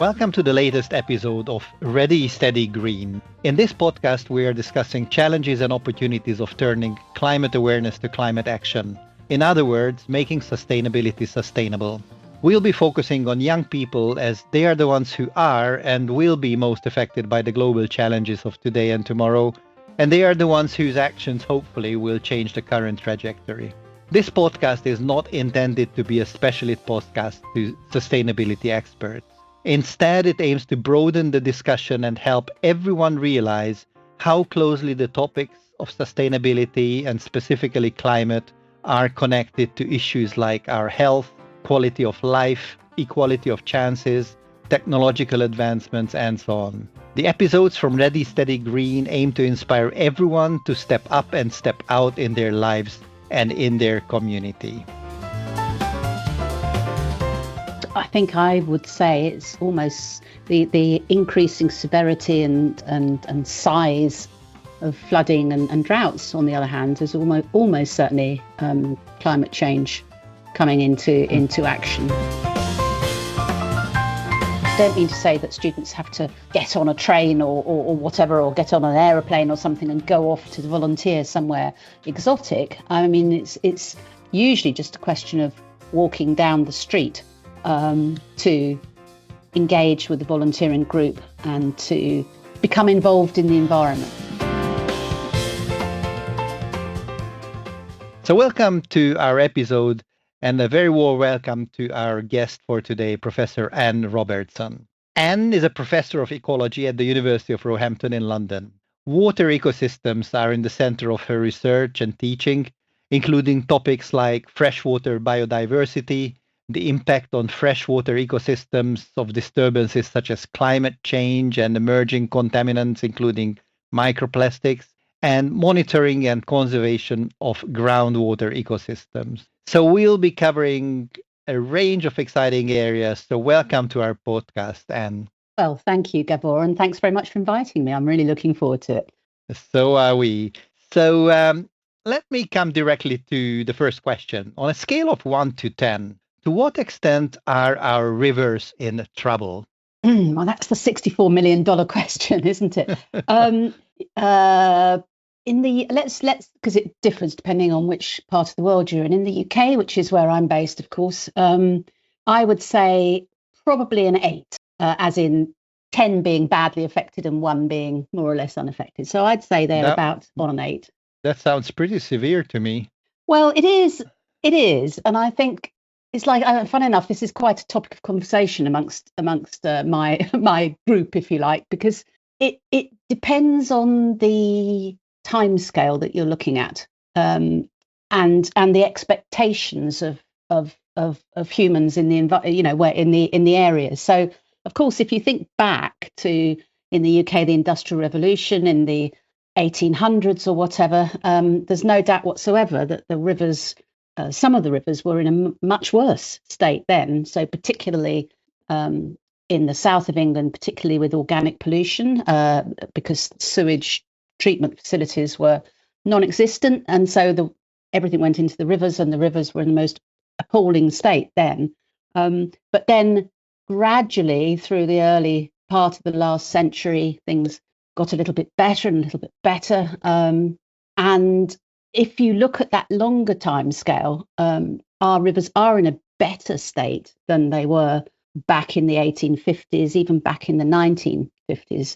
Welcome to the latest episode of Ready, Steady, Green. In this podcast, we are discussing challenges and opportunities of turning climate awareness to climate action. In other words, making sustainability sustainable. We'll be focusing on young people as they are the ones who are and will be most affected by the global challenges of today and tomorrow, and they are the ones whose actions hopefully will change the current trajectory. This podcast is not intended to be a specialist podcast to sustainability experts. Instead, it aims to broaden the discussion and help everyone realize how closely the topics of sustainability and specifically climate are connected to issues like our health, quality of life, equality of chances, technological advancements, and so on. The episodes from Ready, Steady, Green aim to inspire everyone to step up and step out in their lives and in their community. I think I would say it's almost the increasing severity and size of flooding and droughts, on the other hand, is almost certainly climate change coming into action. I don't mean to say that students have to get on a train or whatever, or get on an aeroplane or something and go off to volunteer somewhere exotic. I mean, it's usually just a question of walking down the street to engage with the volunteering group and to become involved in the environment. So welcome to our episode and a very warm welcome to our guest for today, Professor Anne Robertson. Anne is a professor of ecology at the University of Roehampton in London. Water ecosystems are in the center of her research and teaching, including topics like freshwater biodiversity, the impact on freshwater ecosystems of disturbances such as climate change and emerging contaminants, including microplastics, and monitoring and conservation of groundwater ecosystems. So we'll be covering a range of exciting areas. So welcome to our podcast, Anne. Well, thank you, Gabor, and thanks very much for inviting me. I'm really looking forward to it. So are we. So let me come directly to the first question. On a scale of 1 to 10, to what extent are our rivers in trouble? Well, that's the $64 million question, isn't it? Let's because it differs depending on which part of the world you're in. In the UK, which is where I'm based, of course, I would say probably an 8, as in 10 being badly affected and 1 being more or less unaffected. So I'd say they're about on an 8. That sounds pretty severe to me. Well, it is, and I think it's like, fun enough, this is quite a topic of conversation amongst my group, if you like, because it depends on the timescale that you're looking at, and the expectations of humans in the where in the areas. So, of course, if you think back to in the UK, the Industrial Revolution in the 1800s or whatever, there's no doubt whatsoever that the rivers. Some of the rivers were in a much worse state then. So particularly in the south of England, particularly with organic pollution, because sewage treatment facilities were non-existent. And so everything went into the rivers, and the rivers were in the most appalling state then. But then gradually through the early part of the last century, things got a little bit better and a little bit better. And if you look at that longer time scale, our rivers are in a better state than they were back in the 1850s, even back in the 1950s.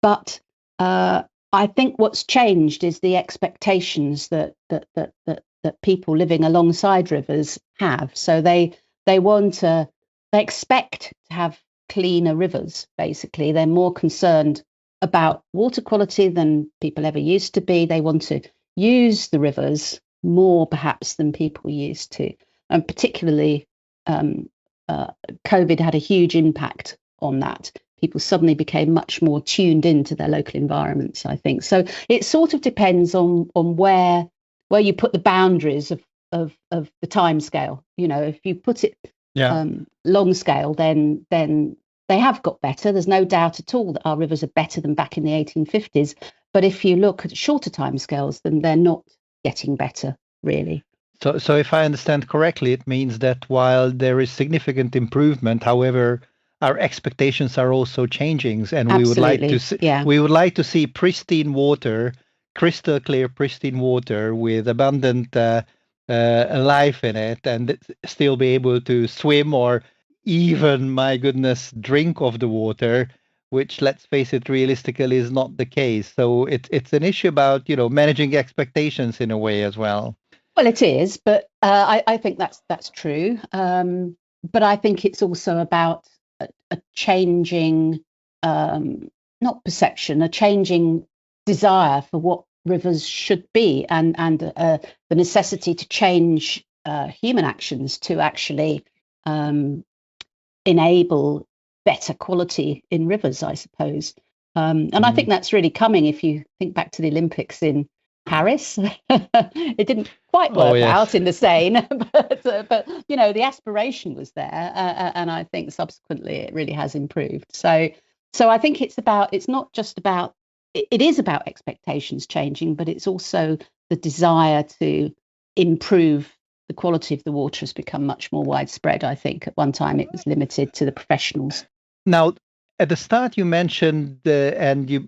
But I think what's changed is the expectations that people living alongside rivers have. So they expect to have cleaner rivers. Basically, they're more concerned about water quality than people ever used to be. They want to use the rivers more perhaps than people used to, and particularly COVID had a huge impact on that. People suddenly became much more tuned into their local environments, I think. So it sort of depends on where you put the boundaries of the time scale. If you put it long scale, then they have got better. There's no doubt at all that our rivers are better than back in the 1850s. But if you look at shorter timescales, then they're not getting better, really. So if I understand correctly, it means that while there is significant improvement, however, our expectations are also changing, and Absolutely. Yeah. we would like to see pristine water, crystal clear, pristine water with abundant life in it, and still be able to swim or even, my goodness, drink of the water, which, let's face it, realistically is not the case. So it's an issue about, managing expectations in a way as well. Well, it is, but I think that's true. But I think it's also about a changing, not perception, a changing desire for what rivers should be, and the necessity to change human actions to actually enable better quality in rivers, I suppose. And I think that's really coming. If you think back to the Olympics in Paris, it didn't quite work out in the Seine, but the aspiration was there, and I think subsequently it really has improved. So I think it's not just about, it is about expectations changing, but it's also the desire to improve the quality of the water has become much more widespread. I think at one time it was limited to the professionals. Now, at the start, you mentioned, and you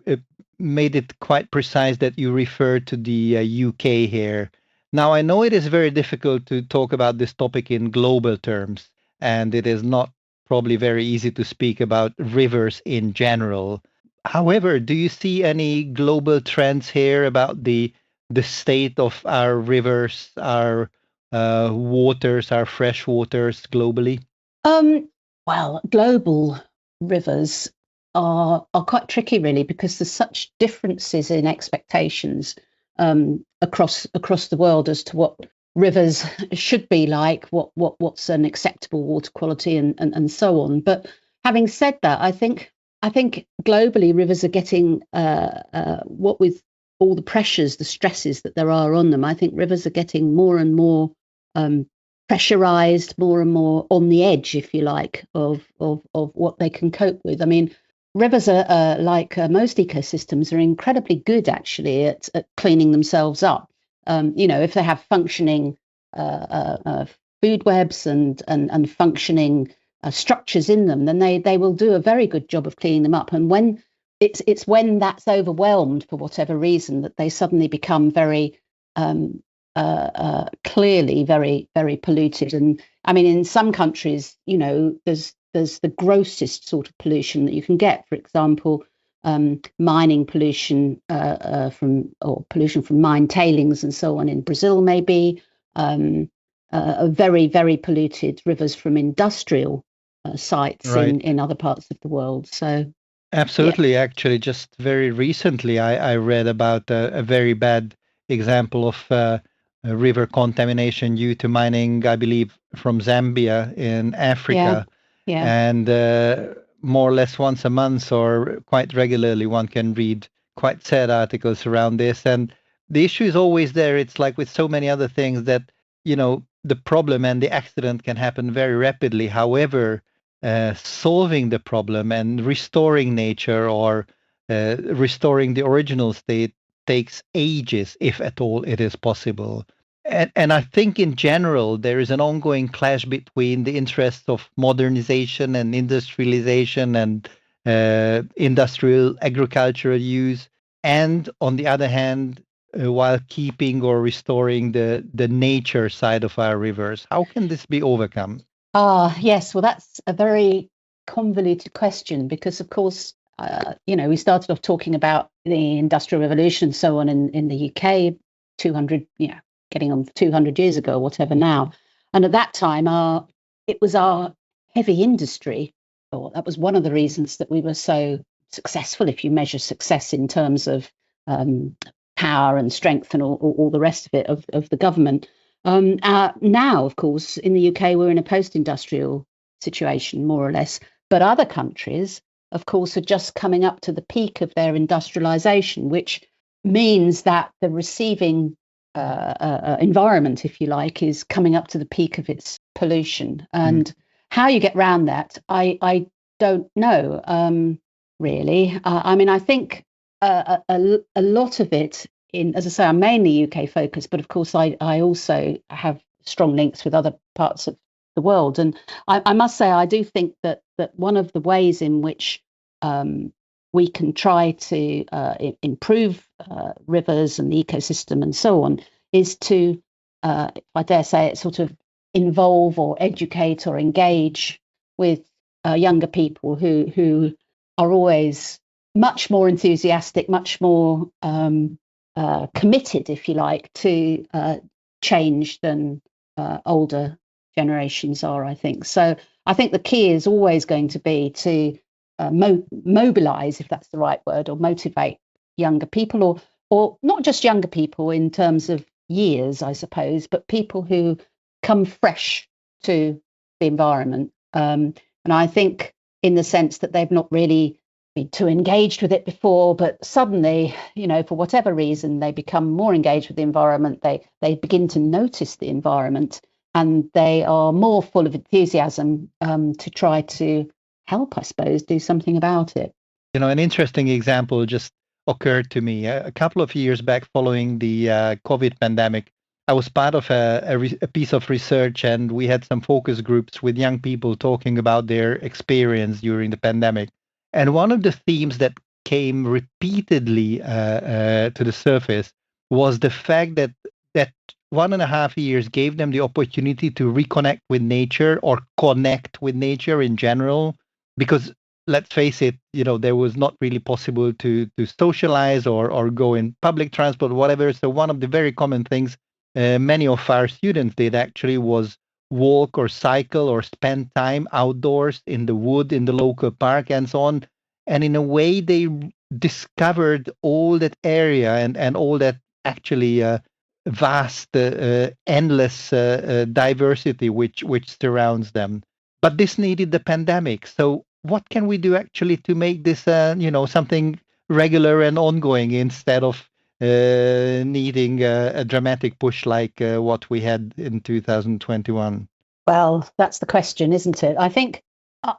made it quite precise that you refer to the UK here. Now, I know it is very difficult to talk about this topic in global terms, and it is not probably very easy to speak about rivers in general. However, do you see any global trends here about the state of our rivers, our waters, our fresh waters globally? Well, global rivers are quite tricky, really, because there's such differences in expectations across the world as to what rivers should be like, what's an acceptable water quality, and so on. But having said that, I think globally rivers are getting what with all the pressures, the stresses that there are on them. I think rivers are getting more and more pressurized, more and more on the edge, if you like, of what they can cope with. I mean, rivers are like most ecosystems, are incredibly good actually at cleaning themselves up. If they have functioning food webs and functioning structures in them, then they will do a very good job of cleaning them up. And when it's when that's overwhelmed for whatever reason that they suddenly become very clearly very, very polluted. And I mean, in some countries, there's the grossest sort of pollution that you can get. For example, mining pollution pollution from mine tailings and so on in Brazil, maybe very, very polluted rivers from industrial sites in other parts of the world. So absolutely, actually, just very recently, I read about a very bad example of river contamination due to mining, I believe, from Zambia in Africa. Yeah. And more or less once a month or quite regularly, one can read quite sad articles around this. And the issue is always there. It's like with so many other things that, the problem and the accident can happen very rapidly. However, solving the problem and restoring nature or restoring the original state takes ages, if at all it is possible. And I think in general, there is an ongoing clash between the interests of modernization and industrialization and industrial agricultural use, and on the other hand, while keeping or restoring the nature side of our rivers. How can this be overcome? Yes, well, that's a very convoluted question because, of course, we started off talking about the Industrial Revolution and so on in the UK 200, getting on 200 years ago or whatever now. And at that time, it was our heavy industry, or that was one of the reasons that we were so successful, if you measure success in terms of power and strength and all the rest of it, of the government. Now, of course, in the UK, we're in a post-industrial situation, more or less. But other countries, of course, are just coming up to the peak of their industrialization, which means that the receiving environment, if you like, is coming up to the peak of its pollution. And how you get around that, I don't know, really. I mean, I think a lot of it, as I say, I'm mainly UK focused, but of course I also have strong links with other parts of the world. And I must say, I do think that one of the ways in which we can try to improve rivers and the ecosystem and so on is to, if I dare say it, sort of involve or educate or engage with younger people who are always much more enthusiastic, much more committed, if you like, to change than older generations are, I think. So I think the key is always going to be to mobilize, if that's the right word, or motivate younger people, or not just younger people in terms of years, I suppose, but people who come fresh to the environment. And I think in the sense that they've not really been too engaged with it before, but suddenly, for whatever reason, they become more engaged with the environment. They begin to notice the environment, and they are more full of enthusiasm to try to help, I suppose, do something about it. An interesting example just occurred to me. A couple of years back, following the COVID pandemic, I was part of a piece of research, and we had some focus groups with young people talking about their experience during the pandemic. And one of the themes that came repeatedly to the surface was the fact that 1.5 years gave them the opportunity to reconnect with nature, or connect with nature in general, because let's face it, there was not really possible to socialize or go in public transport, whatever. So one of the very common things many of our students did actually was walk or cycle or spend time outdoors in the wood, in the local park, and so on. And in a way, they discovered all that area and all that actually vast, endless diversity which surrounds them. But this needed the pandemic. So what can we do actually to make this, something regular and ongoing, instead of needing a dramatic push like what we had in 2021? Well, that's the question, isn't it? I think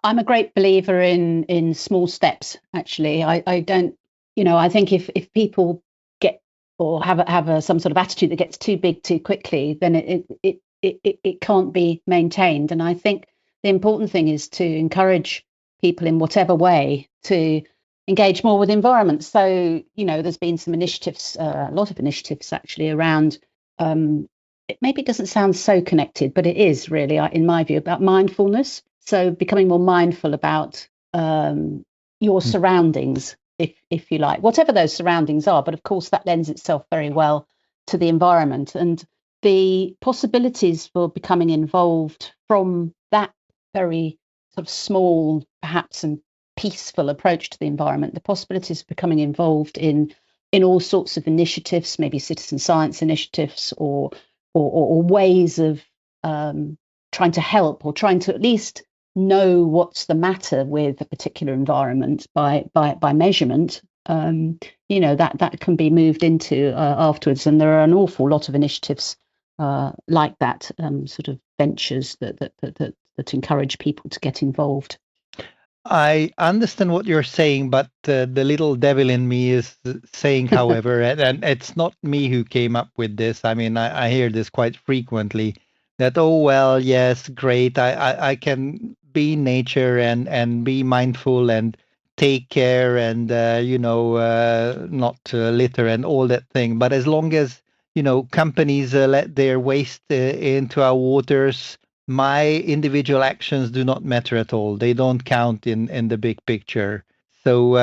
I'm a great believer in small steps. Actually, I don't, I think if people get or have some sort of attitude that gets too big too quickly, then it can't be maintained. And I think the important thing is to encourage people in whatever way to engage more with the environment. So, there's been some initiatives, a lot of initiatives actually around, it maybe doesn't sound so connected, but it is really, in my view, about mindfulness. So becoming more mindful about your surroundings, if you like, whatever those surroundings are. But of course, that lends itself very well to the environment, and the possibilities for becoming involved from that very sort of small, perhaps, and peaceful approach to the environment, the possibilities of becoming involved in all sorts of initiatives, maybe citizen science initiatives, or ways of trying to help, or trying to at least know what's the matter with a particular environment by measurement. That can be moved into afterwards, and there are an awful lot of initiatives like that, sort of ventures that encourage people to get involved. I understand what you're saying, but the little devil in me is saying, however, and it's not me who came up with this. I mean, I hear this quite frequently, that, oh, well, yes, great, I can be in nature and be mindful and take care and, not litter and all that thing. But as long as, companies let their waste into our waters, my individual actions do not matter at all. They don't count in the big picture. So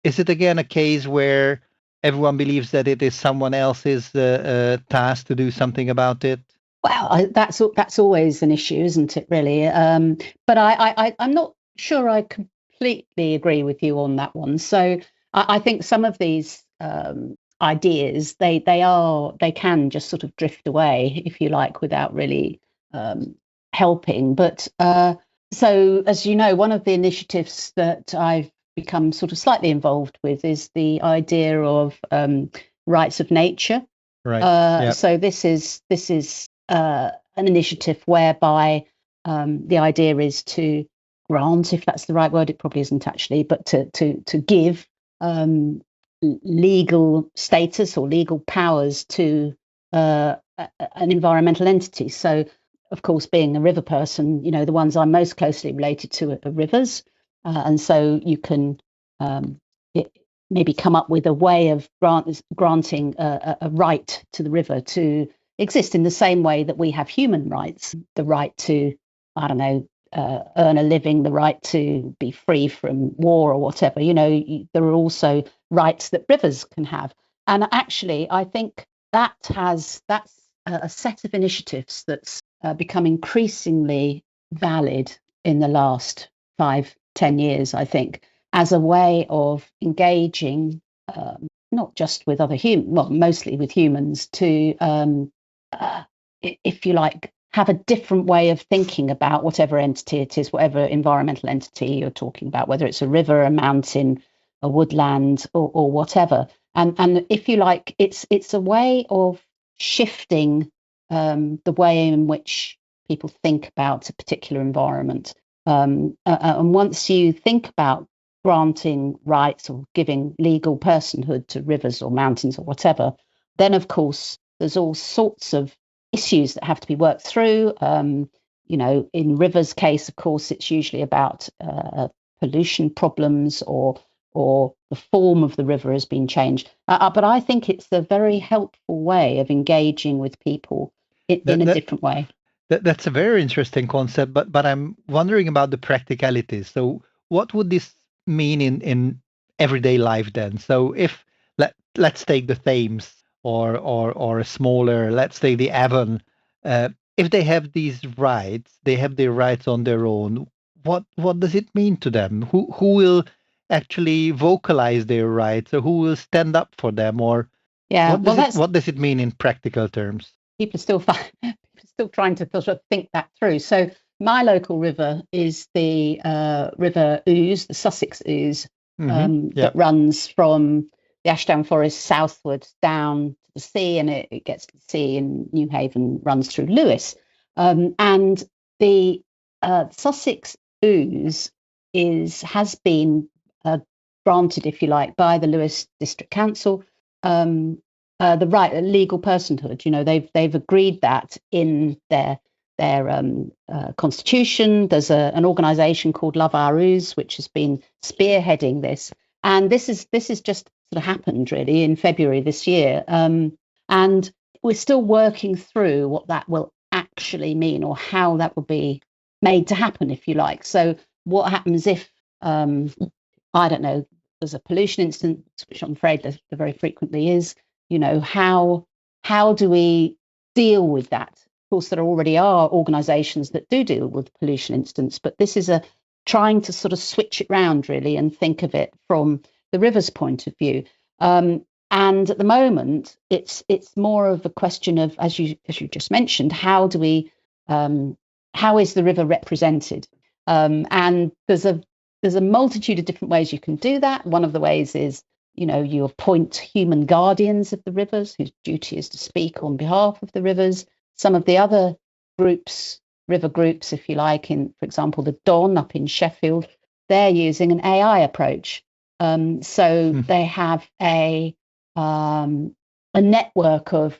is it again a case where everyone believes that it is someone else's task to do something about it? Well, that's always an issue, isn't it, really? But I'm not sure I completely agree with you on that one. So I think some of these ideas, they can just sort of drift away, if you like, without really helping. But so, as you know, one of the initiatives that I've become sort of slightly involved with is the idea of rights of nature. Right. Yep. So this is an initiative whereby the idea is to grant, if that's the right word, it probably isn't actually, but to give legal status or legal powers to an environmental entity. So of course, being a river person, the ones I'm most closely related to are rivers. And so you can maybe come up with a way of granting a right to the river to exist in the same way that we have human rights, the right to, I don't know, earn a living, the right to be free from war or whatever. There are also rights that rivers can have. And actually, I think that's a set of initiatives that's become increasingly valid in the last 5-10 years, I think, as a way of engaging not just with other mostly with humans, to, if you like, have a different way of thinking about whatever entity it is, whatever environmental entity you're talking about, whether it's a river, a mountain, a woodland, or whatever. And if you like, it's a way of shifting the way in which people think about a particular environment. And once you think about granting rights or giving legal personhood to rivers or mountains or whatever, then of course there's all sorts of issues that have to be worked through. In rivers' case, of course, it's usually about pollution problems or the form of the river has been changed. But I think it's a very helpful way of engaging with people in a different way. That's a very interesting concept, but I'm wondering about the practicalities. So what would this mean in everyday life then? So if let's take the Thames or a smaller, let's say the Avon, if they have these rights, they have their rights on their own. What does it mean to them? Who will actually vocalize their rights, or who will stand up for them, or what does it mean in practical terms? People are still trying to sort of think that through. So my local river is the River Ouse, the Sussex Ouse, that runs from the Ashdown Forest southward down to the sea, and it gets to the sea in Newhaven, runs through Lewes. And the Sussex Ouse has been granted, if you like, by the Lewes District Council, the right, legal personhood. They've agreed that in their constitution. There's an organisation called Love Our Ouse, which has been spearheading this, and this is just sort of happened really in February this year, and we're still working through what that will actually mean, or how that will be made to happen, if you like. So what happens if I don't know, there's a pollution incident, which I'm afraid there very frequently is. How do we deal with that? Of course, there already are organisations that do deal with pollution incidents, but this is trying to sort of switch it round really and think of it from the river's point of view. And at the moment, it's more of a question of, as you just mentioned, how is the river represented? And there's a multitude of different ways you can do that. One of the ways is, you appoint human guardians of the rivers whose duty is to speak on behalf of the rivers. Some of the other river groups, if you like, for example, the Don up in Sheffield, they're using an AI approach. So they have a network of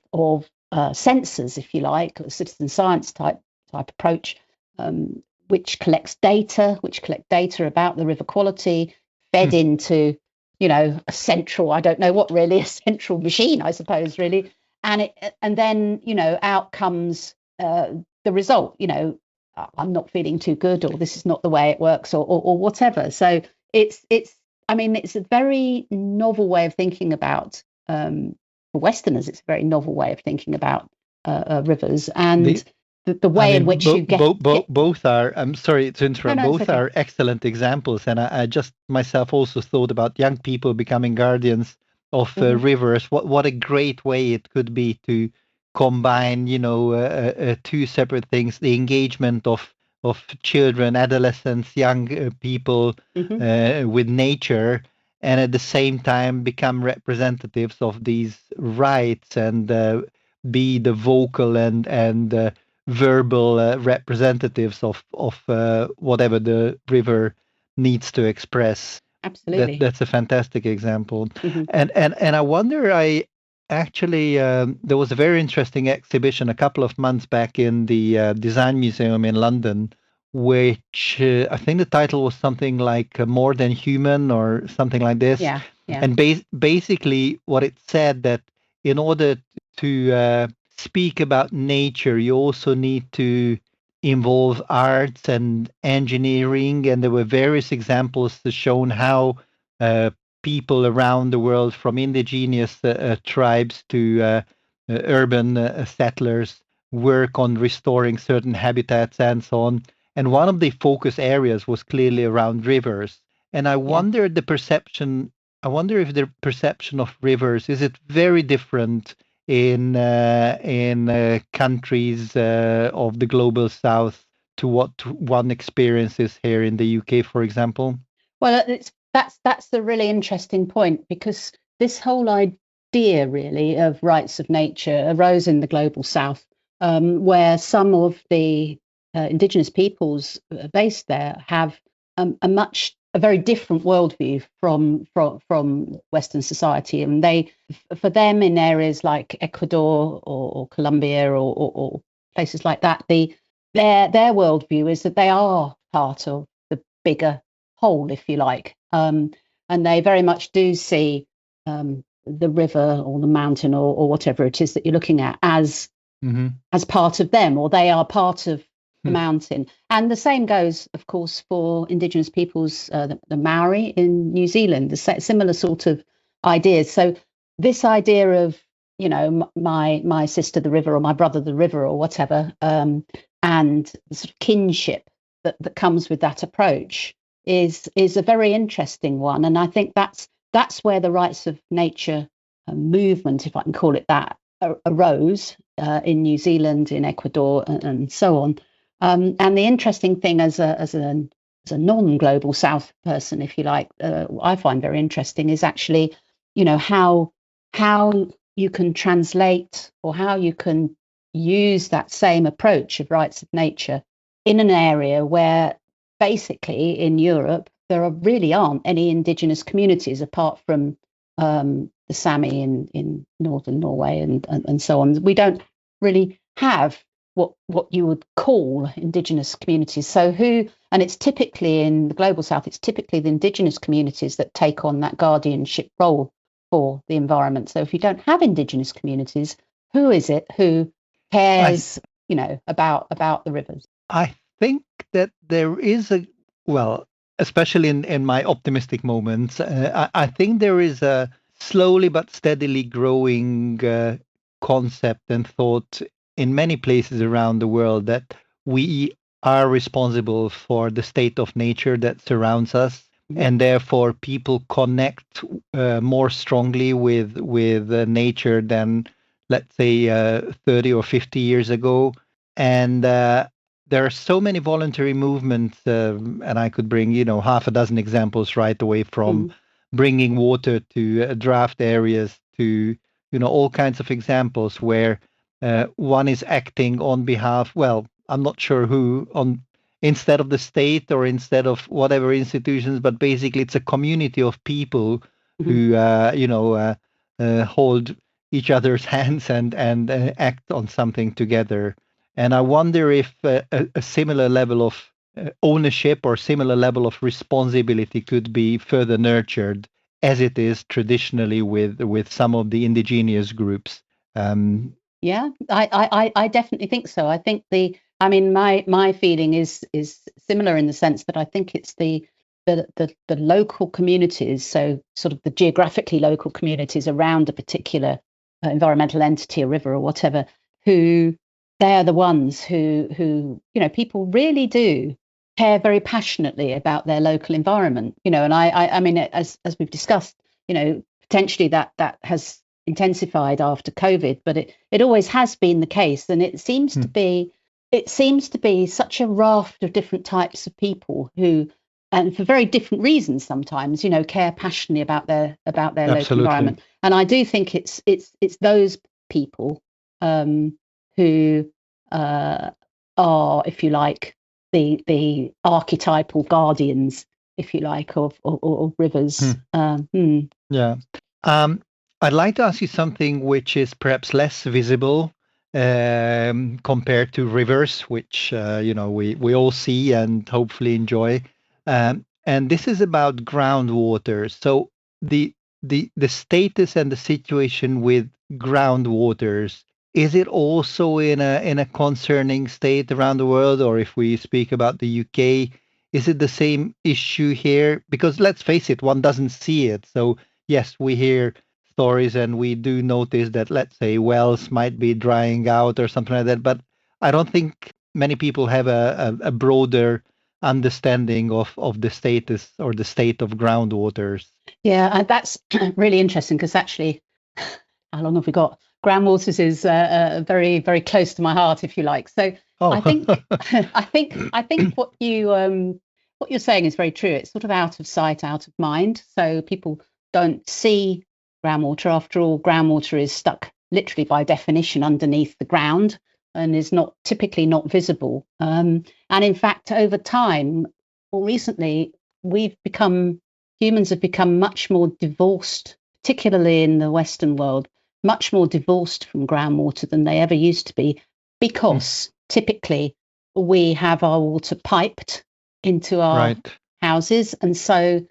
sensors, if you like, a citizen science type approach, which collect data about the river quality, fed into a central, I don't know what really, a central machine, I suppose, really. And then, out comes the result, I'm not feeling too good, or this is not the way it works, or whatever. So it's a very novel way of thinking about, for Westerners, it's a very novel way of thinking about rivers. And the way in which you get both are, I'm sorry to interrupt, both okay. are excellent examples, and I just myself also thought about young people becoming guardians of rivers. What a great way it could be to combine two separate things: the engagement of children, adolescents, young people with nature, and at the same time become representatives of these rights and be the vocal and verbal representatives of whatever the river needs to express. Absolutely. That's a fantastic example. And I wonder, actually, there was a very interesting exhibition a couple of months back in the Design Museum in London, which I think the title was something like More Than Human or something like this. Yeah, yeah, And basically, what it said that in order to speak about nature, you also need to involve arts and engineering. And there were various examples shown how uh, people around the world, from indigenous tribes to urban settlers, work on restoring certain habitats and so on. And one of the focus areas was clearly around rivers. And yeah. I wonder if the perception of rivers is it very different in countries of the global south to what one experiences here in the UK, for example. Well, that's the really interesting point, because this whole idea really of rights of nature arose in the global south, where some of the indigenous peoples based there have a very different worldview from Western society, and for them in areas like Ecuador or Colombia or places like that, their worldview is that they are part of the bigger whole, if you like, and they very much do see the river or the mountain or whatever it is that you're looking at as part of them, or they are part of the mountain. And the same goes, of course, for indigenous peoples, the Maori in New Zealand, the similar sort of ideas. So this idea of, my sister the river, or my brother the river, or whatever, and the sort of kinship that comes with that approach is a very interesting one. And I think that's where the rights of nature movement, if I can call it that, arose in New Zealand, in Ecuador, and so on. And the interesting thing, as a non-global South person, if you like, I find very interesting is actually, how you can translate, or how you can use that same approach of rights of nature in an area where basically in Europe there really aren't any indigenous communities apart from the Sami in northern Norway and so on. We don't really have what you would call indigenous communities. And it's typically in the global south, it's typically the indigenous communities that take on that guardianship role for the environment. So if you don't have indigenous communities, who is it who cares, about the rivers? I think that there is especially in my optimistic moments, I think there is a slowly but steadily growing concept and thought in many places around the world that we are responsible for the state of nature that surrounds us. Mm-hmm. And therefore, people connect more strongly with nature than, let's say, 30 or 50 years ago. And there are so many voluntary movements, and I could bring, half a dozen examples right away, from bringing water to draft areas to, all kinds of examples where one is acting on behalf, well, I'm not sure who, instead of the state or instead of whatever institutions, but basically it's a community of people who, hold each other's hands and act on something together. And I wonder if a similar level of ownership or similar level of responsibility could be further nurtured as it is traditionally with some of the indigenous groups. Yeah, I definitely think so. I think my feeling is similar in the sense that I think it's the local communities, so sort of the geographically local communities around a particular environmental entity, a river or whatever, who they're the ones who people really do care very passionately about their local environment. And I mean, as we've discussed, potentially that has intensified after COVID, but it always has been the case, and it seems to be such a raft of different types of people who, and for very different reasons sometimes, care passionately about their local environment. And I do think it's those people who are, if you like, the archetypal guardians, if you like, of rivers. Yeah. I'd like to ask you something which is perhaps less visible compared to rivers, which we all see and hopefully enjoy. And this is about groundwater. So the status and the situation with groundwaters, is it also in a concerning state around the world, or if we speak about the UK, is it the same issue here? Because let's face it, one doesn't see it. So yes, we hear stories and we do notice that, let's say, wells might be drying out or something like that. But I don't think many people have a broader understanding of the status or the state of groundwaters. Yeah, that's really interesting because actually, how long have we got? Groundwaters is very, very close to my heart, if you like. So Oh, I think, I think what you're saying is very true. It's sort of out of sight, out of mind. So people don't see groundwater. After all, groundwater is stuck literally by definition underneath the ground and is not typically not visible. And in fact, over time, or recently, humans have become much more divorced, particularly in the Western world, much more divorced from groundwater than they ever used to be, because typically we have our water piped into our right. houses. And so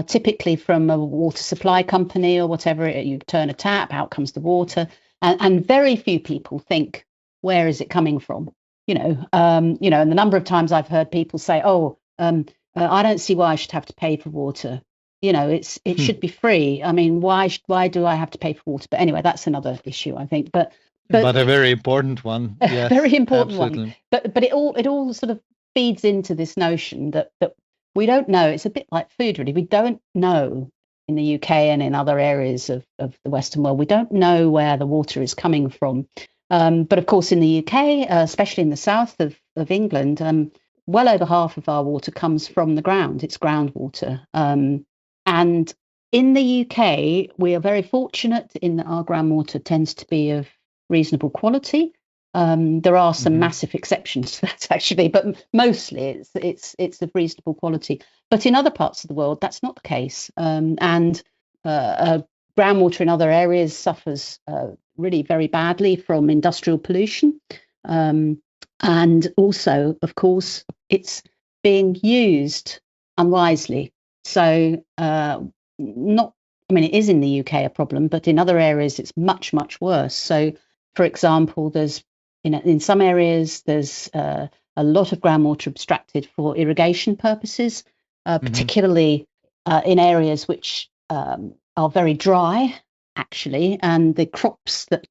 typically from a water supply company or whatever, you turn a tap, out comes the water. And very few people think, where is it coming from? And the number of times I've heard people say, I don't see why I should have to pay for water. It should be free. I mean, why do I have to pay for water? But anyway, that's another issue, I think. But a very important one. Yes, very important absolutely. one. But it all sort of feeds into this notion that we don't know. It's a bit like food, really. We don't know in the UK and in other areas of the Western world. We don't know where the water is coming from. But of course, in the UK, especially in the south of England, well over half of our water comes from the ground. It's groundwater. And in the UK, we are very fortunate in that our groundwater tends to be of reasonable quality. There are some massive exceptions to that, actually, but mostly it's of reasonable quality. But in other parts of the world, that's not the case. And groundwater in other areas suffers really very badly from industrial pollution. And also, of course, it's being used unwisely. So it is in the UK a problem, but in other areas it's much, much worse. So, for example, there's in some areas there's a lot of groundwater abstracted for irrigation purposes, particularly in areas which are very dry, actually, and the crops that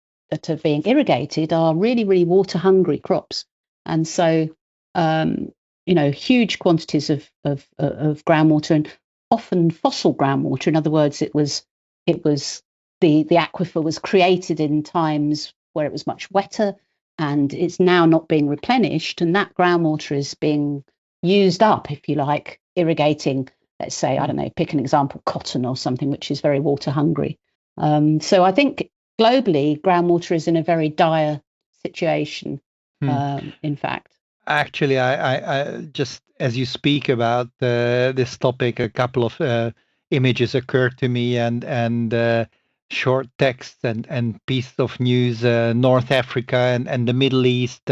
are being irrigated are really, really water hungry crops. And so, huge quantities of groundwater, and often fossil groundwater. In other words, it was the aquifer was created in times where it was much wetter, and it's now not being replenished, and that groundwater is being used up, if you like, irrigating, let's say, I don't know, pick an example, cotton or something, which is very water hungry. So I think globally, groundwater is in a very dire situation, in fact. Actually, I just, as you speak about this topic, a couple of images occurred to me, and short texts and pieces of news, North Africa and the Middle East,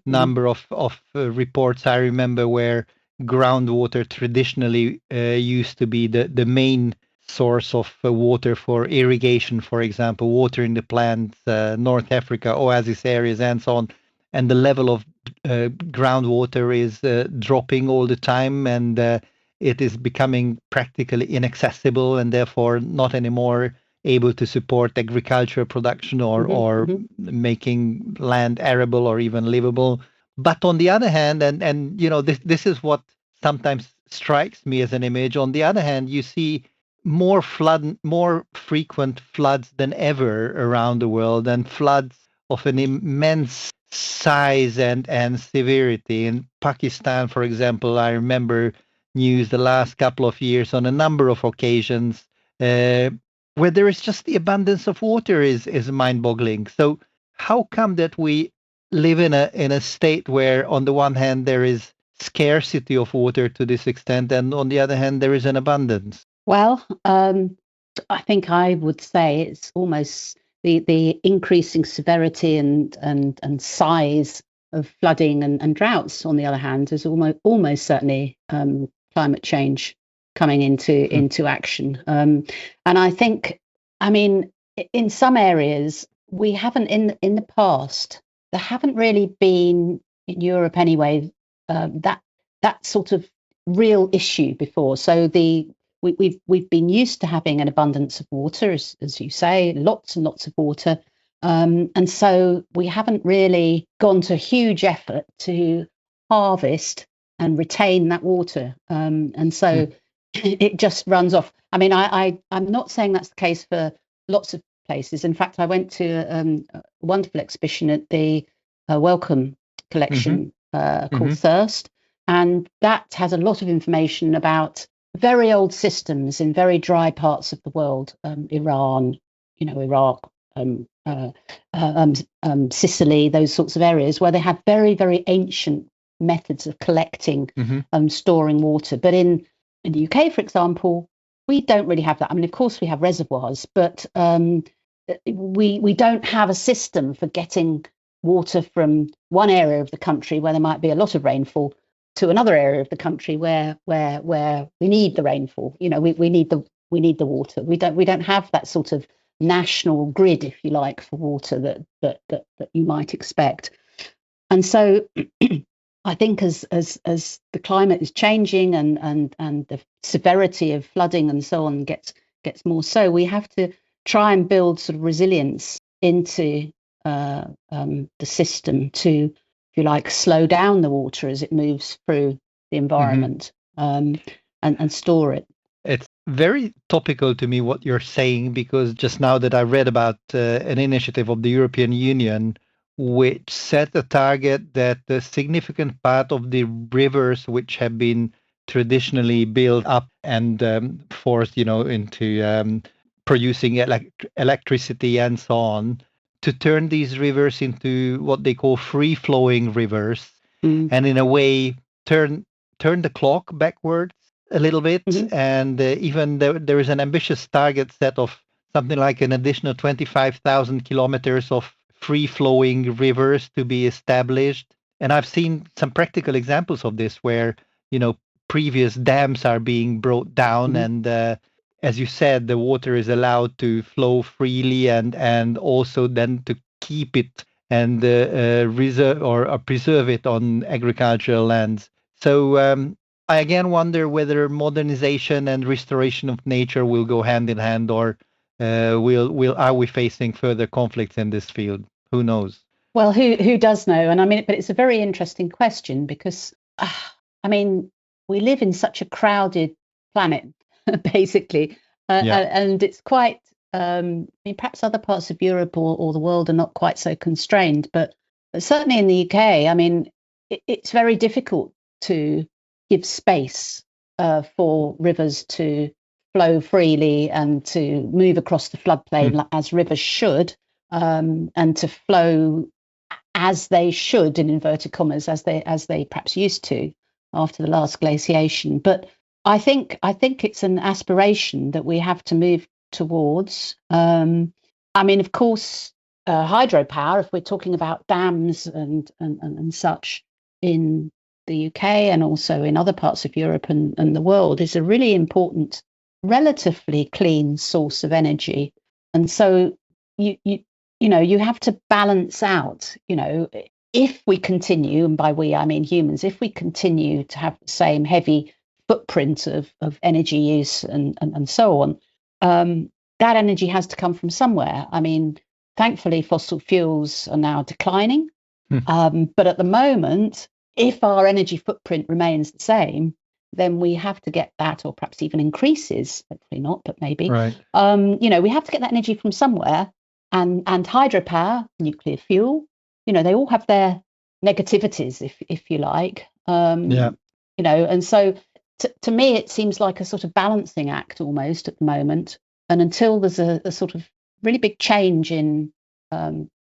number of reports I remember where groundwater traditionally used to be the main source of water for irrigation, for example, watering the plants, North Africa, oasis areas, and so on. And the level of groundwater is dropping all the time, and it is becoming practically inaccessible, and therefore not anymore able to support agricultural production or making land arable or even livable. But on the other hand, and this is what sometimes strikes me as an image. On the other hand, you see more frequent floods than ever around the world, and floods of an immense size and severity. In Pakistan, for example, I remember news the last couple of years on a number of occasions where there is just the abundance of water is mind-boggling. So how come that we live in a state where on the one hand there is scarcity of water to this extent, and on the other hand there is an abundance? Well, I think I would say it's almost the increasing severity and size of flooding and droughts. On the other hand, is almost certainly climate change coming into action. And I think, I mean, in some areas we haven't in the past. There haven't really been in Europe anyway that sort of real issue before. So we've been used to having an abundance of water, as you say, lots and lots of water, and so we haven't really gone to huge effort to harvest and retain that water, and so it just runs off. I mean, I'm not saying that's the case for lots of places. In fact, I went to a wonderful exhibition at the Wellcome collection called Thirst, and that has a lot of information about very old systems in very dry parts of the world, Iran, Iraq, Sicily, those sorts of areas where they have very, very ancient methods of collecting and storing water. But in the UK, for example, we don't really have that. I mean, of course, we have reservoirs, but we don't have a system for getting water from one area of the country where there might be a lot of rainfall to another area of the country where we need the rainfall. We need the water. We don't have that sort of national grid, if you like, for water that you might expect. And so I think as the climate is changing and the severity of flooding and so on gets more so, we have to try and build sort of resilience into the system to, if you like, slow down the water as it moves through the environment, and store it. It's very topical to me what you're saying, because just now that I read about an initiative of the European Union which set a target that a significant part of the rivers which have been traditionally built up and forced, into producing electricity and so on, to turn these rivers into what they call free-flowing rivers, and in a way turn the clock backwards a little bit. And even there is an ambitious target set of something like an additional 25,000 kilometers of free-flowing rivers to be established. And I've seen some practical examples of this where, previous dams are being brought down, and as you said, the water is allowed to flow freely, and also then to keep it and reserve or preserve it on agricultural lands. So I again wonder whether modernization and restoration of nature will go hand in hand, or are we facing further conflicts in this field? Who knows? Well, who does know? And I mean, but it's a very interesting question because, I mean, we live in such a crowded planet, basically, and it's quite. I mean, perhaps other parts of Europe or the world are not quite so constrained, but certainly in the UK, I mean, it's very difficult to give space for rivers to flow freely and to move across the floodplain as rivers should, and to flow as they should, in inverted commas, as they perhaps used to after the last glaciation. But I think it's an aspiration that we have to move towards. I mean, of course, hydropower, if we're talking about dams and such in the UK and also in other parts of Europe and the world, is a really important, relatively clean source of energy. And so you have to balance out, if we continue, and by we I mean humans, if we continue to have the same heavy footprint of energy use and so on, that energy has to come from somewhere. I mean, thankfully, fossil fuels are now declining. But at the moment, if our energy footprint remains the same, then we have to get that, or perhaps even increases, hopefully not, but maybe. Right. We have to get that energy from somewhere. And hydropower, nuclear fuel, they all have their negativities, if you like. And so to me, it seems like a sort of balancing act almost at the moment. And until there's a sort of really big change in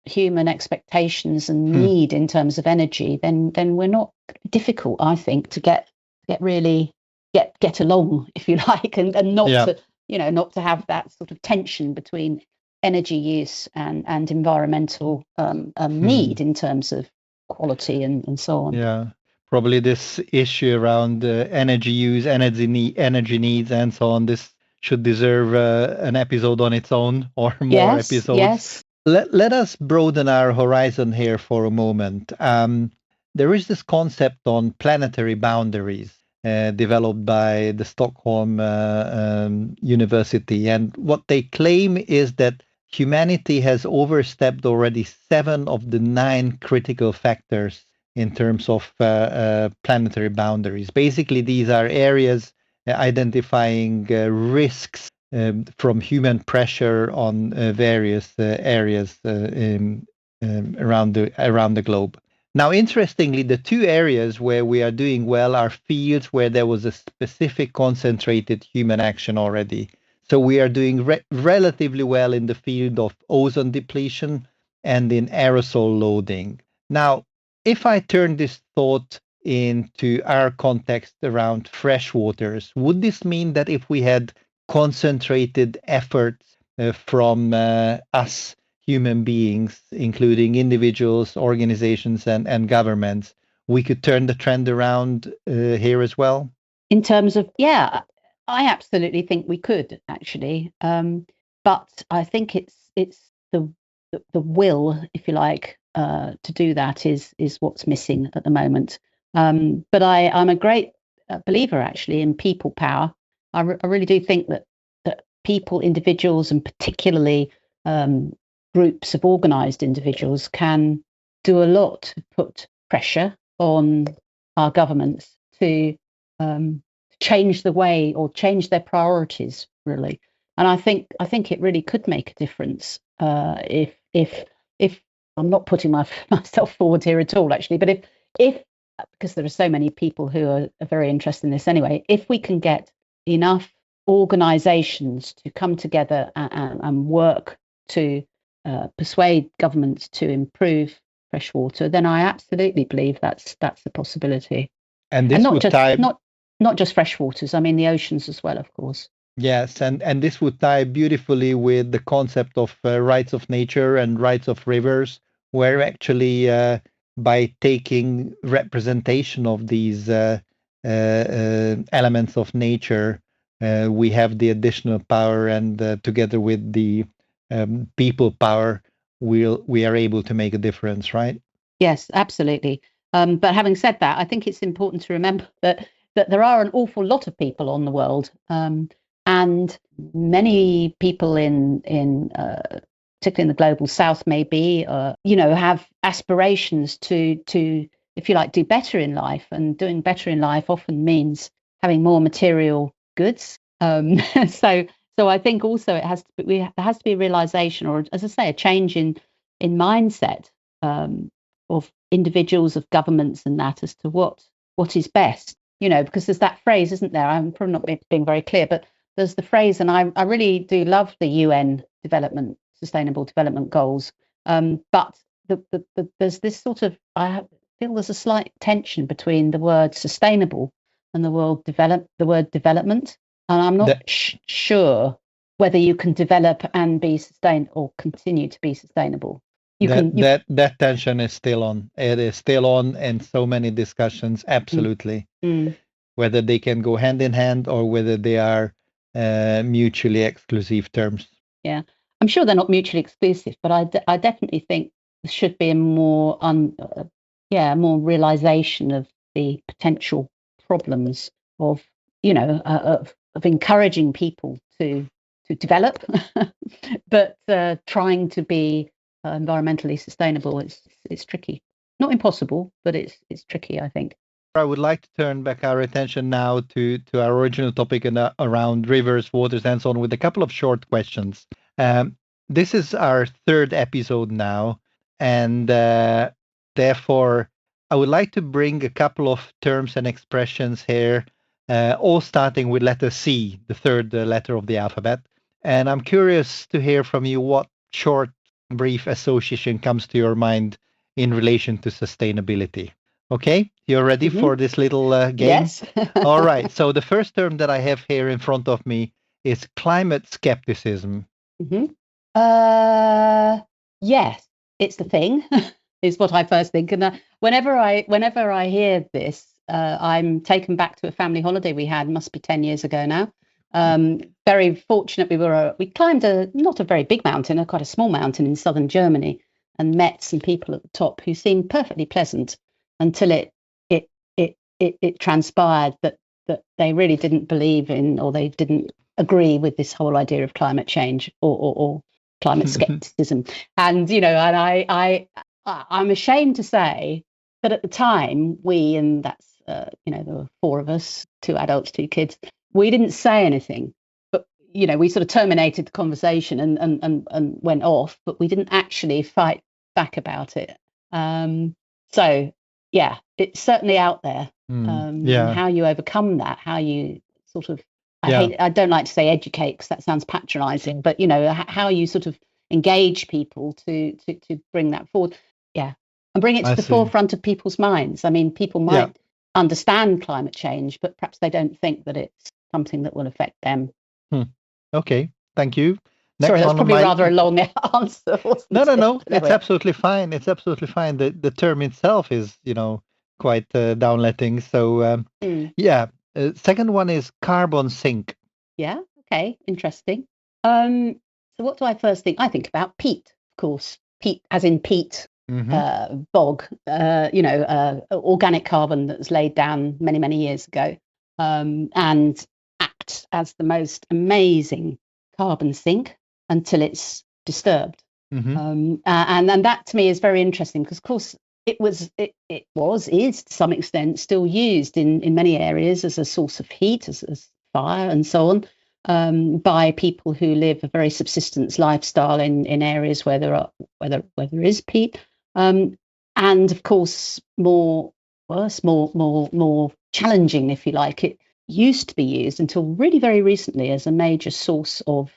human expectations and need in terms of energy, then we're not difficult, I think, to get along, if you like, and not not to have that sort of tension between energy use and environmental need in terms of quality and so on. Yeah, probably this issue around energy use, energy needs, and so on. This should deserve an episode on its own, or more episodes. Yes. Let us broaden our horizon here for a moment. There is this concept on planetary boundaries developed by the Stockholm University, and what they claim is that humanity has overstepped already 7 of the 9 critical factors in terms of planetary boundaries. Basically, these are areas identifying risks from human pressure on various areas around the globe. Now, interestingly, the 2 areas where we are doing well are fields where there was a specific concentrated human action already. So we are doing relatively well in the field of ozone depletion and in aerosol loading. Now, if I turn this thought into our context around freshwaters, would this mean that if we had concentrated efforts from us human beings, including individuals, organizations, and governments, we could turn the trend around here as well? In terms of, I absolutely think we could, actually. But I think it's the will, if you like, to do that is what's missing at the moment. But I'm a great believer, actually, in people power. I really do think that people, individuals, and particularly groups of organized individuals can do a lot to put pressure on our governments to change the way or change their priorities, really. And I think it really could make a difference if I'm not putting myself forward here at all, actually, but if because there are so many people who are very interested in this anyway, if we can get enough organizations to come together and work to persuade governments to improve freshwater, then I absolutely believe that's a possibility. And this would not just freshwaters, I mean the oceans as well, of course. Yes, and this would tie beautifully with the concept of rights of nature and rights of rivers, where actually by taking representation of these elements of nature, we have the additional power, and together with the people power, we are able to make a difference, right? Yes, absolutely. But having said that, I think it's important to remember that there are an awful lot of people on the world, and many people particularly in the global south, maybe, have aspirations to, if you like, do better in life. And doing better in life often means having more material goods. So I think also there has to be a realization, or as I say, a change in mindset of individuals, of governments, and that as to what is best. Because there's that phrase, isn't there? I'm probably not being very clear, but there's the phrase, and I really do love the UN Sustainable Development Goals. But there's this sort of, I feel there's a slight tension between the word sustainable and the word development. And I'm not sure whether you can develop and be sustained or continue to be sustainable. That tension is still on. It is still on in so many discussions, absolutely. Whether they can go hand in hand or whether they are mutually exclusive terms. Yeah, I'm sure they're not mutually exclusive, but I definitely think there should be a more realization of the potential problems of encouraging people to develop, but trying to be environmentally sustainable. It's tricky. Not impossible, but it's tricky, I think. I would like to turn back our attention now to our original topic around rivers, waters, and so on, with a couple of short questions. This is our 3rd episode now, and therefore I would like to bring a couple of terms and expressions here, all starting with letter C, the 3rd letter of the alphabet. And I'm curious to hear from you what short, brief association comes to your mind in relation to sustainability. Okay, you're ready for this little game? Yes. All right. So the first term that I have here in front of me is climate skepticism. Mm-hmm. Yes, it's the thing, is what I first think. And whenever I hear this, I'm taken back to a family holiday we had, must be 10 years ago now. Very fortunate, we climbed not a very big mountain, quite a small mountain in southern Germany, and met some people at the top who seemed perfectly pleasant until it transpired that they really didn't believe in, or they didn't agree with this whole idea of climate change or climate skepticism. And I'm ashamed to say that at the time and that's there were four of us, two adults, two kids, we didn't say anything, but we sort of terminated the conversation and went off, but we didn't actually fight back about it. So yeah, it's certainly out there. And how you overcome that, how you sort of, I don't like to say educate because that sounds patronizing, but how you sort of engage people to bring that forward, and bring it to the forefront of people's minds. I mean, people might understand climate change, but perhaps they don't think that it's something that will affect them. Okay, thank you. Next. Sorry, that's probably rather a long answer. No. It's absolutely fine. It's absolutely fine. The term itself is, quite downletting. So second one is carbon sink. Yeah. Okay. Interesting. So what do I first think? I think about peat, of course. Peat, as in peat, bog. Organic carbon that was laid down many, many years ago, and act as the most amazing carbon sink until it's disturbed. And that to me is very interesting because, of course, it is to some extent still used in many areas as a source of heat, as fire and so on, by people who live a very subsistence lifestyle in areas where there is peat, and of course more challenging, if you like. It used to be used until really very recently as a major source of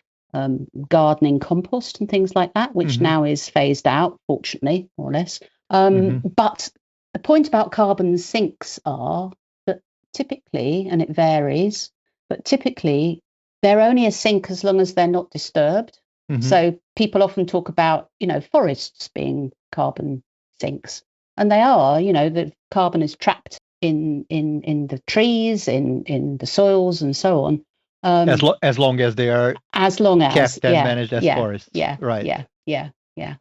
gardening compost and things like that, which now is phased out, fortunately, more or less. But the point about carbon sinks are that typically, and it varies, but typically they're only a sink as long as they're not disturbed. So people often talk about, forests being carbon sinks, and they are. The carbon is trapped in the trees, in the soils, and so on. As long as they are kept and managed as forests. Right. Yeah.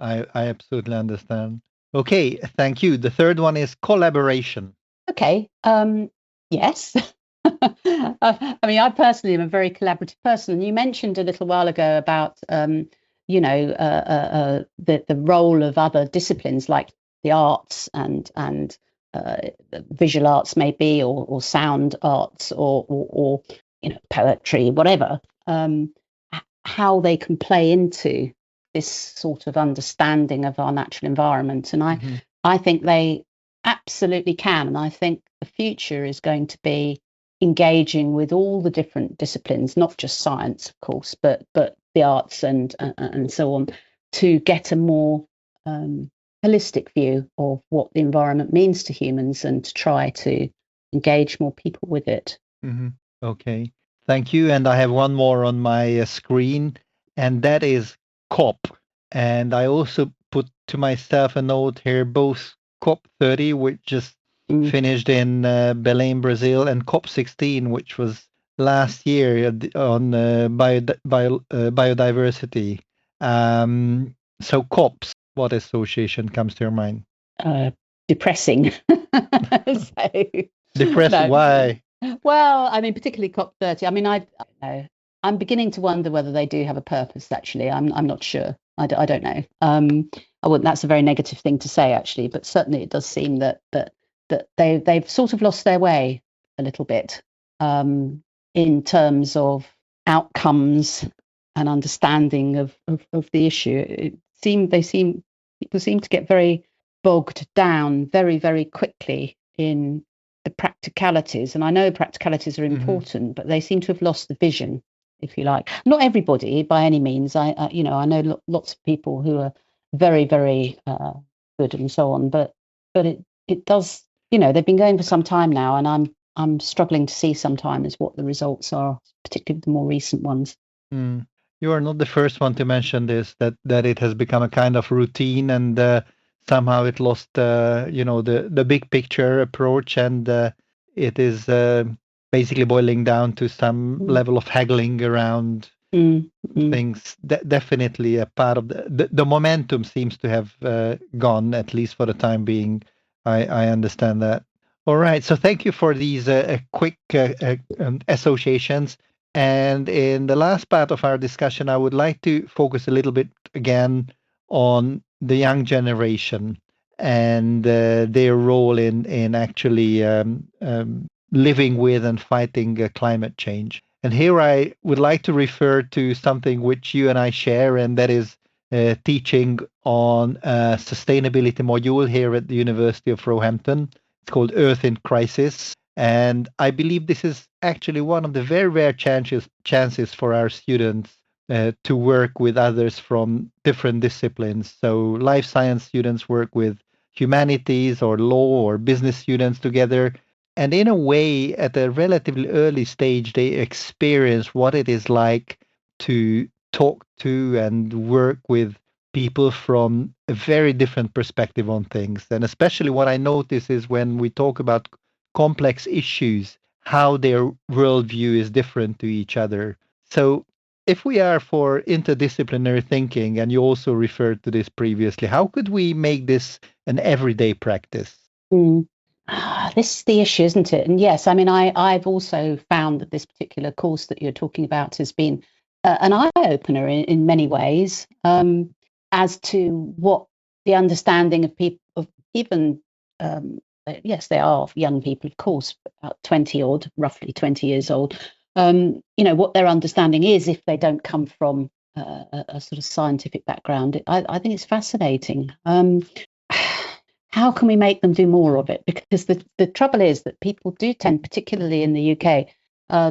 I absolutely understand. Okay, thank you. The third one is collaboration. Okay. Yes. I mean, I personally am a very collaborative person. And you mentioned a little while ago about, the role of other disciplines like the arts and visual arts, maybe, or sound arts, or poetry, whatever. How they can play into this sort of understanding of our natural environment. And I think they absolutely can. And I think the future is going to be engaging with all the different disciplines, not just science, of course, but the arts and so on, to get a more holistic view of what the environment means to humans and to try to engage more people with it. Okay, thank you. And I have one more on my screen, and that is COP. And I also put to myself a note here, both COP 30, which just finished in Belém, Brazil, and COP 16, which was last year on biodiversity. So COPs, what association comes to your mind? Depressing. Depressing, why? Well, I mean, particularly COP 30. I mean, I'm beginning to wonder whether they do have a purpose, actually. I'm not sure. I don't know. That's a very negative thing to say, actually, but certainly it does seem that they've sort of lost their way a little bit in terms of outcomes and understanding of the issue. People seem to get very bogged down very, very quickly in the practicalities. And I know practicalities are important, but they seem to have lost the vision, if you like. Not everybody by any means. I know lots of people who are very, very good and so on, but it does, they've been going for some time now, and I'm I'm struggling to see sometimes what the results are, particularly the more recent ones. Mm. You are not the first one to mention this, that it has become a kind of routine, and somehow it lost, the big picture approach, and it is basically boiling down to some level of haggling around things. Definitely a part of the momentum seems to have gone, at least for the time being. I understand that. All right. So thank you for these quick associations. And in the last part of our discussion, I would like to focus a little bit again on the young generation and their role in actually living with and fighting climate change. And here I would like to refer to something which you and I share, and that is teaching on a sustainability module here at the University of Roehampton. It's called Earth in Crisis. And I believe this is actually one of the very rare chances for our students to work with others from different disciplines. So life science students work with humanities or law or business students together. And in a way, at a relatively early stage, they experience what it is like to talk to and work with people from a very different perspective on things. And especially what I notice is when we talk about complex issues, how their worldview is different to each other. So if we are for interdisciplinary thinking, and you also referred to this previously, how could we make this an everyday practice? This is the issue, isn't it? And yes, I mean, I've also found that this particular course that you're talking about has been an eye-opener in many ways, as to what the understanding of people, of even, yes, they are young people, of course, about 20 odd, roughly 20 years old, what their understanding is if they don't come from a sort of scientific background. I think it's fascinating. How can we make them do more of it? Because the trouble is that people do tend, particularly in the UK,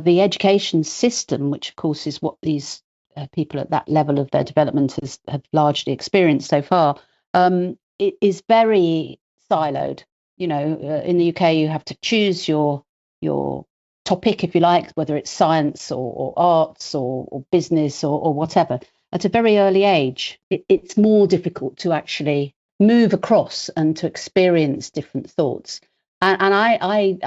the education system, which of course is what these people at that level of their development have largely experienced so far, it is very siloed. In the UK, you have to choose your topic, if you like, whether it's science or arts or business or whatever. At a very early age, it's more difficult to actually move across and to experience different thoughts. And I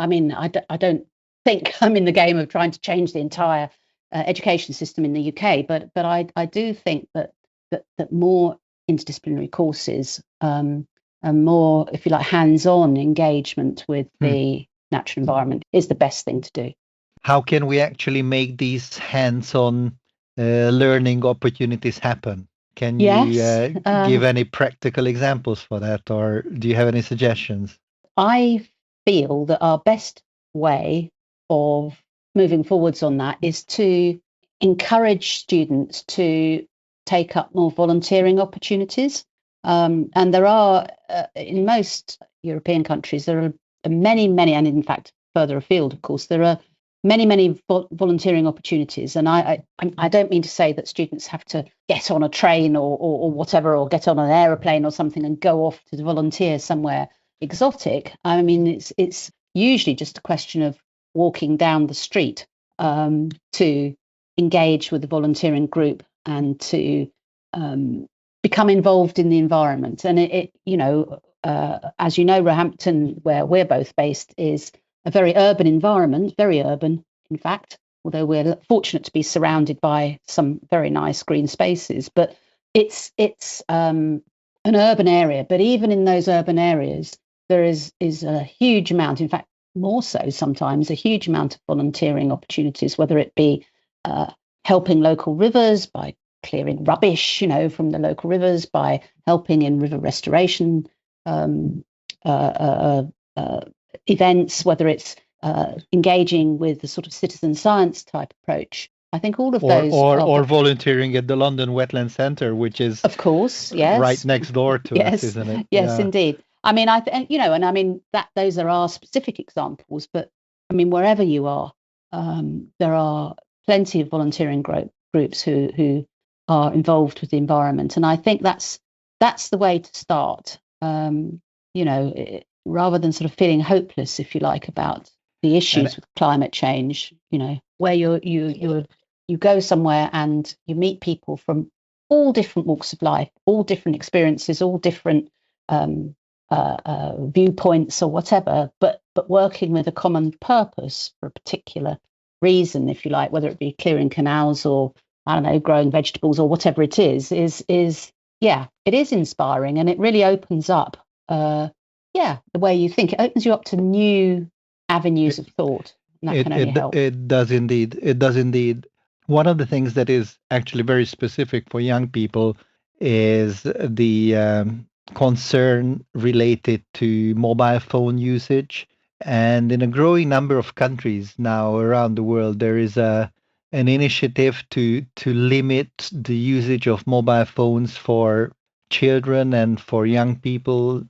don't think I'm in the game of trying to change the entire education system in the UK, but I do think that more interdisciplinary courses and more, if you like, hands-on engagement with the natural environment is the best thing to do. How can we actually make these hands-on learning opportunities happen? Can you give any practical examples for that, or do you have any suggestions? I feel that our best way of moving forwards on that is to encourage students to take up more volunteering opportunities. And there are, in most European countries, there are many, and in fact, further afield, of course, there are many volunteering opportunities. And I don't mean to say that students have to get on a train or whatever, or get on an aeroplane or something and go off to volunteer somewhere exotic. I mean, it's usually just a question of walking down the street to engage with the volunteering group and to become involved in the environment. And as you know, Roehampton, where we're both based, is a very urban environment, very urban, in fact, although we're fortunate to be surrounded by some very nice green spaces. But it's an urban area. But even in those urban areas, there is a huge amount, in fact, more so sometimes, a huge amount of volunteering opportunities, whether it be helping local rivers by clearing rubbish, from the local rivers, by helping in river restoration events, whether it's engaging with the sort of citizen science type approach. I think all of those, or volunteering at the London Wetland Centre, which is, of course, yes, right next door to us, isn't it? Yes, indeed. I mean, that those are our specific examples. But I mean, wherever you are, there are plenty of volunteering groups who are involved with the environment, and I think that's the way to start. Rather than sort of feeling hopeless, if you like, about the And issues with climate change, where you go somewhere and you meet people from all different walks of life, all different experiences, all different viewpoints or whatever, but working with a common purpose for a particular reason, if you like, whether it be clearing canals or, I don't know, growing vegetables or whatever it is yeah, it is inspiring, and it really opens up the way you think. It opens you up to new avenues of thought, and that can only help. It does indeed. It does indeed. One of the things that is actually very specific for young people is the concern related to mobile phone usage. And in a growing number of countries now around the world, there is an initiative to limit the usage of mobile phones for children and for young people,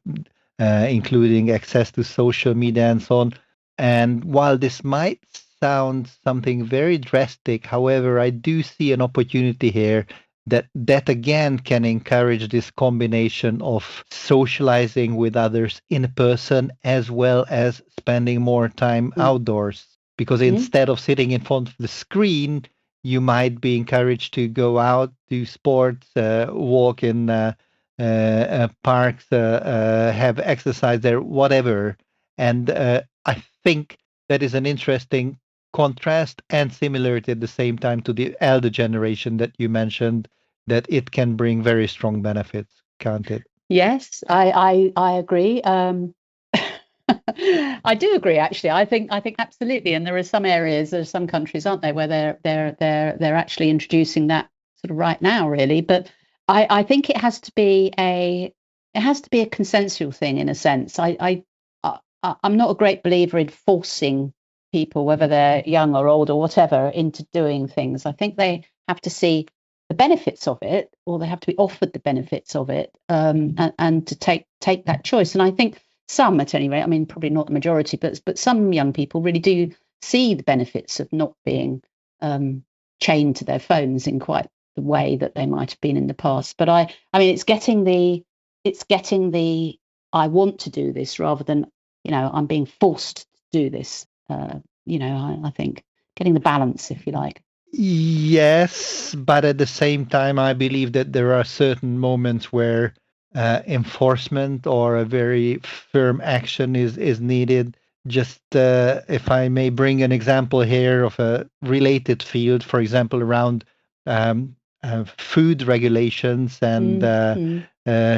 including access to social media and so on. And while this might sound something very drastic, however, I do see an opportunity here that again can encourage this combination of socializing with others in person as well as spending more time outdoors. Because instead of sitting in front of the screen, you might be encouraged to go out, do sports, walk in parks, have exercise there, whatever. And I think that is an interesting contrast and similarity at the same time to the elder generation that you mentioned, that it can bring very strong benefits, can't it? Yes, I agree. I do agree, actually. I think absolutely. And there are some areas, there are some countries, aren't there, where they're actually introducing that sort of right now, really. But I think it has to be a consensual thing in a sense. I'm not a great believer in forcing people, whether they're young or old or whatever, into doing things. I think they have to see the benefits of it, or they have to be offered the benefits of it, and to take that choice. And I think some, at any rate, I mean, probably not the majority, but some young people really do see the benefits of not being chained to their phones in quite the way that they might have been in the past. But I mean, it's getting the I want to do this rather than, I'm being forced to do this. I think getting the balance, if you like. Yes, but at the same time, I believe that there are certain moments where enforcement or a very firm action is needed. Just if I may bring an example here of a related field, for example, around food regulations and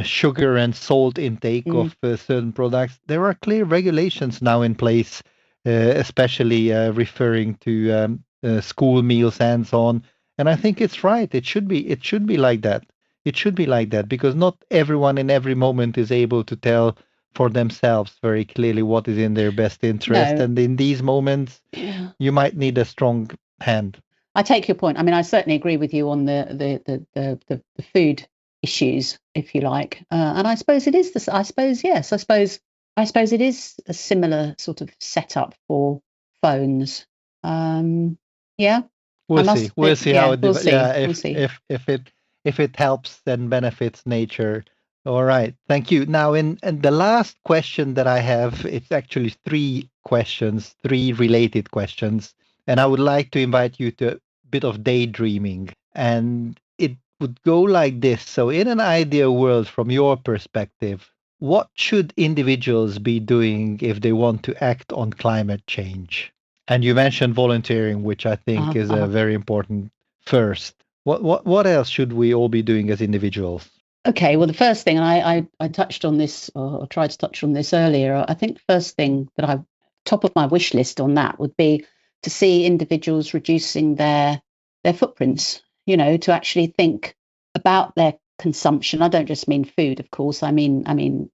sugar and salt intake of certain products, there are clear regulations now in place, especially referring to school meals and so on. And I think it's right. It should be like that. It should be like that because not everyone in every moment is able to tell for themselves very clearly what is in their best interest. No. And in these moments, you might need a strong hand. I take your point. I mean, I certainly agree with you on the food issues, if you like. And I suppose it is this. I suppose yes. I suppose it is a similar sort of setup for phones. Yeah. We'll see. We'll see how it develops. Yeah, if it helps and benefits nature. All right. Thank you. Now, in the last question that I have, it's actually three related questions. And I would like to invite you to a bit of daydreaming. And it would go like this. So in an ideal world, from your perspective, what should individuals be doing if they want to act on climate change? And you mentioned volunteering, which I think is a very important first. What else should we all be doing as individuals? Okay, well, the first thing, and I touched on this, or tried to touch on this earlier, I think the first thing that top of my wish list on that would be to see individuals reducing their footprints, to actually think about their consumption. I don't just mean food, of course. I mean,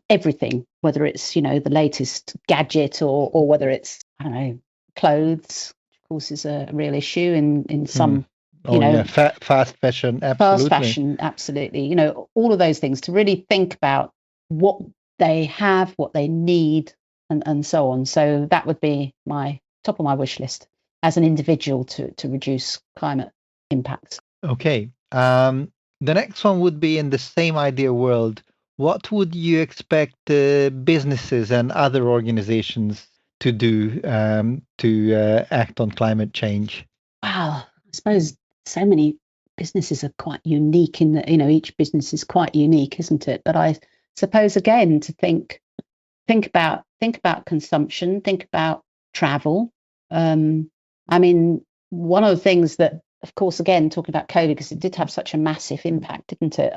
everything, whether it's, the latest gadget or whether it's, I don't know, clothes, which of course is a real issue in some, fast fashion, absolutely. Fast fashion, absolutely. All of those things, to really think about what they have, what they need, and so on. So that would be my top of my wish list as an individual to reduce climate impacts. Okay. The next one would be in the same ideal world. What would you expect businesses and other organizations to do to act on climate change? Wow, I suppose so many businesses are quite unique in that, each business is quite unique, isn't it? But I suppose again to think about consumption, think about travel. I mean, one of the things that, of course, again talking about COVID, because it did have such a massive impact, didn't it?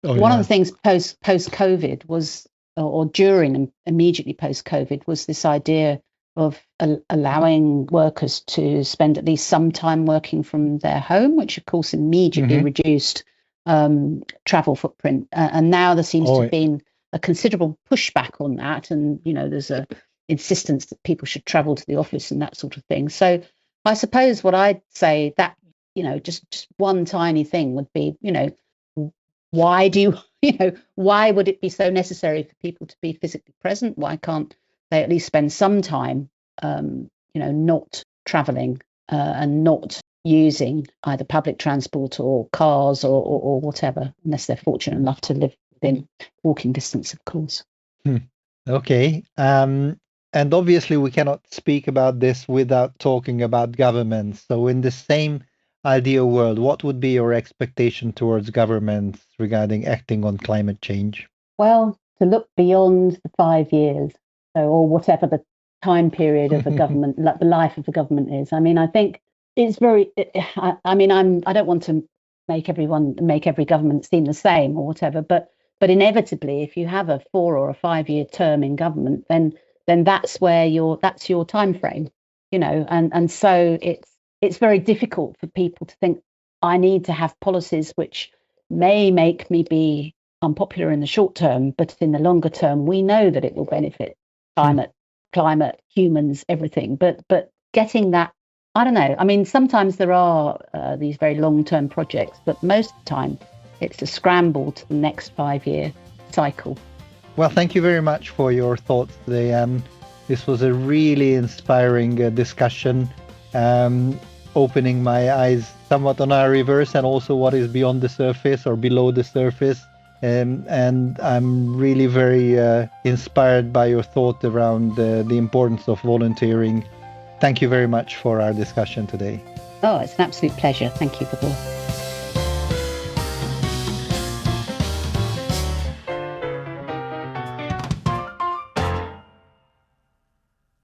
One of the things post COVID was, or during and immediately post COVID, was this idea of allowing workers to spend at least some time working from their home, which of course immediately reduced travel footprint. And now there seems to have been a considerable pushback on that, and there's a insistence that people should travel to the office and that sort of thing. So I suppose what I'd say that just one tiny thing would be, why why would it be so necessary for people to be physically present? Why can't they at least spend some time not traveling and not using either public transport or cars or whatever, unless they're fortunate enough to live within walking distance, of course. Okay. And obviously we cannot speak about this without talking about governments. So in the same ideal world, what would be your expectation towards governments regarding acting on climate change? Well, to look beyond the 5 years, or whatever the time period of a government, like the life of the government is. I mean, I think it's very. I don't want to make every government seem the same or whatever, but inevitably, if you have a 4 or a 5 year term in government, then that's your time frame, and so it's very difficult for people to think I need to have policies which may make me be unpopular in the short term, but in the longer term, we know that it will benefit climate, humans, everything. But getting that, I don't know. I mean, sometimes there are these very long-term projects, but most of the time, it's a scramble to the next 5 year cycle. Well, thank you very much for your thoughts today, Anne. This was a really inspiring discussion, opening my eyes somewhat on our rivers and also what is beyond the surface or below the surface. And I'm really very inspired by your thought around the importance of volunteering. Thank you very much for our discussion today. Oh, it's an absolute pleasure. Thank you, Gabor.